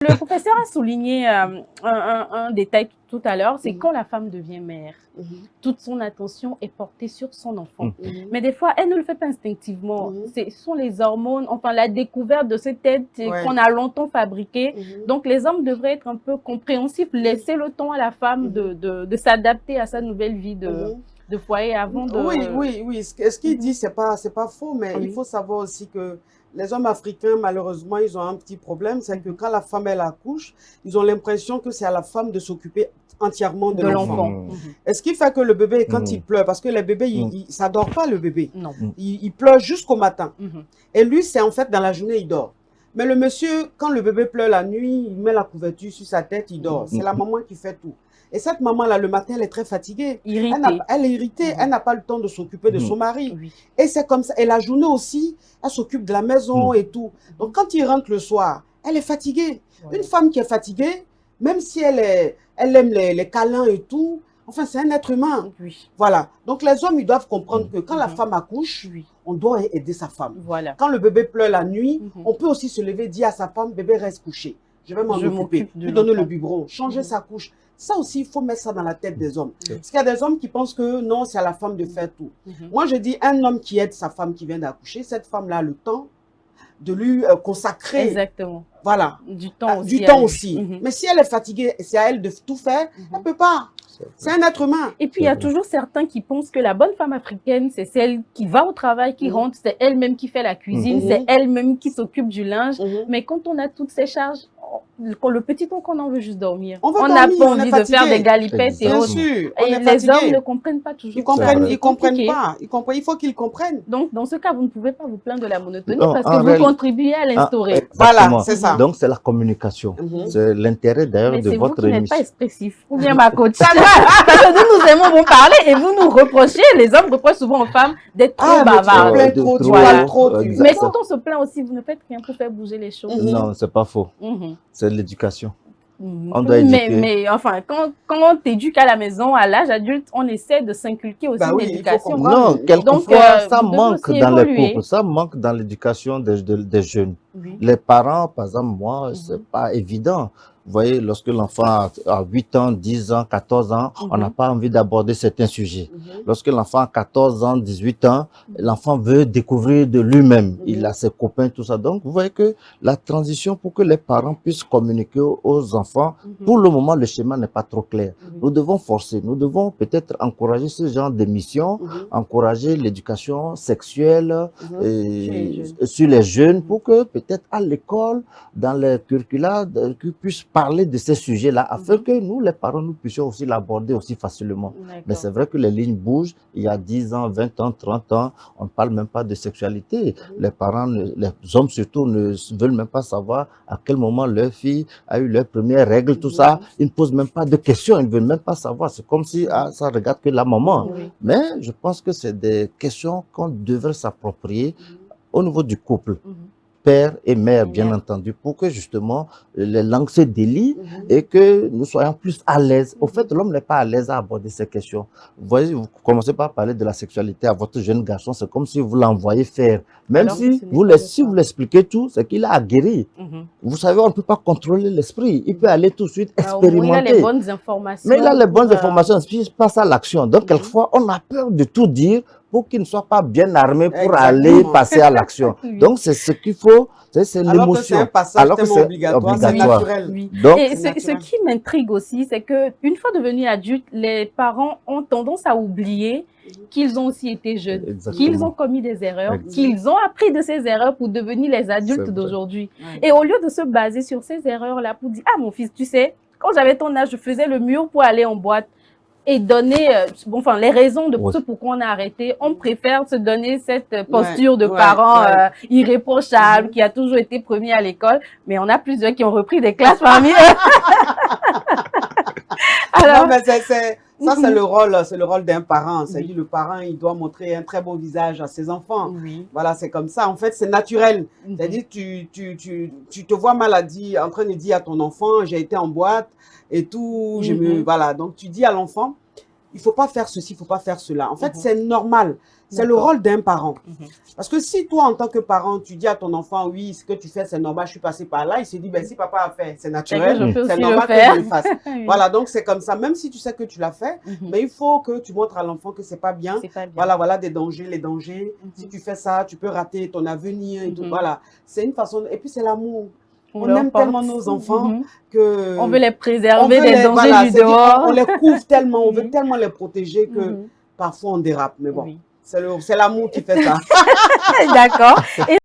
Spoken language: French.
Le professeur a souligné un détail tout à l'heure, c'est quand la femme devient mère, toute son attention est portée sur son enfant. Mais des fois, elle ne le fait pas instinctivement. Ce sont les hormones, enfin la découverte de cette tête qu'on a longtemps fabriquée. Donc les hommes devraient être un peu compréhensifs, laisser le temps à la femme de s'adapter à sa nouvelle vie de foyer avant de... Oui. Ce qu'il dit, c'est pas faux, mais il faut savoir aussi que les hommes africains, malheureusement, ils ont un petit problème, c'est que quand la femme, elle accouche, ils ont l'impression que c'est à la femme de s'occuper entièrement de l'enfant. Et ce qui fait que le bébé, quand il pleure, parce que les bébés, ça ne dort pas le bébé. Non. Il pleure jusqu'au matin. Et lui, c'est en fait dans la journée, il dort. Mais le monsieur, quand le bébé pleure la nuit, il met la couverture sur sa tête, il dort. C'est la maman qui fait tout. Et cette maman-là, le matin, elle est très fatiguée. Elle est irritée. Elle n'a pas le temps de s'occuper de son mari. Et c'est comme ça. Et la journée aussi, elle s'occupe de la maison et tout. Donc, quand il rentre le soir, elle est fatiguée. Une femme qui est fatiguée, même si elle aime les câlins et tout, enfin, c'est un être humain. Voilà. Donc, les hommes, ils doivent comprendre que quand la femme accouche, on doit aider sa femme. Quand le bébé pleure la nuit, on peut aussi se lever et dire à sa femme, bébé, reste couché. Je vais m'en occuper. Lui donner le biberon, changer sa couche. Ça aussi, il faut mettre ça dans la tête des hommes. Parce qu'il y a des hommes qui pensent que non, c'est à la femme de faire tout. Moi, je dis, un homme qui aide sa femme qui vient d'accoucher, cette femme-là a le temps de lui consacrer. Exactement. Voilà. Du temps aussi. Du temps aussi. Mais si elle est fatiguée, c'est à elle de tout faire, elle ne peut pas. C'est un être humain. Et puis, il y a toujours certains qui pensent que la bonne femme africaine, c'est celle qui va au travail, qui rentre, c'est elle-même qui fait la cuisine, c'est elle-même qui s'occupe du linge. Mais quand on a toutes ces charges, le petit temps qu'on en veut juste dormir. On n'a pas envie de faire des galipettes et autres. Et les hommes ne comprennent pas toujours. Ils comprennent pas. Il faut qu'ils comprennent. Donc, dans ce cas, vous ne pouvez pas vous plaindre de la monotonie parce que vous contribuez à l'instaurer. Voilà, c'est ça. Donc, c'est la communication. C'est l'intérêt d'ailleurs de votre émission. Mais c'est vous qui n'êtes pas expressif. Ou bien ma coach. Parce que nous aimons vous parler et vous nous reprochez, les hommes reprochent souvent aux femmes d'être trop bavards. Mais quand on se plaint aussi, vous ne faites rien pour faire bouger les choses. Non, c'est pas faux. C'est l'éducation. On doit éduquer. Mais enfin, quand on t'éduque à la maison, à l'âge adulte, on essaie de s'inculquer aussi l'éducation. Non, quelquefois, ça manque dans les couples, ça manque dans l'éducation des jeunes. Les parents, par exemple, moi, c'est pas évident. Vous voyez, lorsque l'enfant a 8 ans, 10 ans, 14 ans, on n'a pas envie d'aborder certains sujets. Lorsque l'enfant a 14 ans, 18 ans, l'enfant veut découvrir de lui-même. Il a ses copains, tout ça. Donc, vous voyez que la transition pour que les parents puissent communiquer aux enfants, pour le moment, le schéma n'est pas trop clair. Nous devons forcer, nous devons peut-être encourager ce genre d'émissions, encourager l'éducation sexuelle sur les jeunes pour que peut-être à l'école, dans les curricula, qu'ils puissent parler de ces sujets-là afin que nous, les parents, nous puissions aussi l'aborder aussi facilement. Mais c'est vrai que les lignes bougent. Il y a 10 ans, 20 ans, 30 ans, on ne parle même pas de sexualité. Les parents, les hommes surtout, ne veulent même pas savoir à quel moment leur fille a eu leurs premières règles, tout ça. Ils ne posent même pas de questions, ils ne veulent même pas savoir. C'est comme si ça regarde que la maman. Mais je pense que c'est des questions qu'on devrait s'approprier au niveau du couple. Père et mère, bien entendu, pour que justement les langues se délient et que nous soyons plus à l'aise. Au fait, l'homme n'est pas à l'aise à aborder ces questions. Vous voyez, vous commencez par parler de la sexualité à votre jeune garçon, c'est comme si vous l'envoyez faire. Même alors, si vous l'expliquez tout, c'est qu'il a aguerri. Vous savez, on ne peut pas contrôler l'esprit. Il peut aller tout de suite expérimenter. Il a les bonnes informations. Mais il a les bonnes informations, il passe à l'action. Donc, quelquequefois, on a peur de tout dire pour qu'il ne soit pas bien armé pour aller passer à l'action. Donc, c'est ce qu'il faut, c'est l'émotion. Alors que c'est obligatoire, c'est naturel. Donc, et ce qui m'intrigue aussi, c'est qu'une fois devenus adultes, les parents ont tendance à oublier qu'ils ont aussi été jeunes, qu'ils ont commis des erreurs, qu'ils ont appris de ces erreurs pour devenir les adultes d'aujourd'hui. Et au lieu de se baser sur ces erreurs-là pour dire « Ah, mon fils, tu sais, quand j'avais ton âge, je faisais le mur pour aller en boîte. » Et donner les raisons de ce pourquoi on a arrêté. On préfère se donner cette posture de parent irréprochable, qui a toujours été premier à l'école, mais on a plusieurs qui ont repris des classes parmi eux. Alors, non, mais ça, c'est le rôle d'un parent. C'est-à-dire, le parent, il doit montrer un très beau visage à ses enfants. Voilà, c'est comme ça. En fait, c'est naturel. C'est-à-dire, tu te vois maladie en train de dire à ton enfant, j'ai été en boîte et tout. Voilà. Donc, tu dis à l'enfant, il ne faut pas faire ceci, il ne faut pas faire cela. En fait, c'est normal. C'est le rôle d'un parent. Parce que si toi, en tant que parent, tu dis à ton enfant, oui, ce que tu fais, c'est normal, je suis passé par là, il se dit, ben, si papa a fait, c'est naturel, c'est normal que je le fasse. Oui. Voilà, donc c'est comme ça. Même si tu sais que tu l'as fait, mais il faut que tu montres à l'enfant que c'est pas bien. Voilà des dangers, les dangers. Si tu fais ça, tu peux rater ton avenir et tout. Voilà, c'est une façon. Et puis, c'est l'amour. On aime tellement nos enfants que... On veut les préserver des dangers du dehors. On les couvre tellement, on veut tellement les protéger que parfois on dérape. Mais bon, c'est l'amour qui fait ça. D'accord.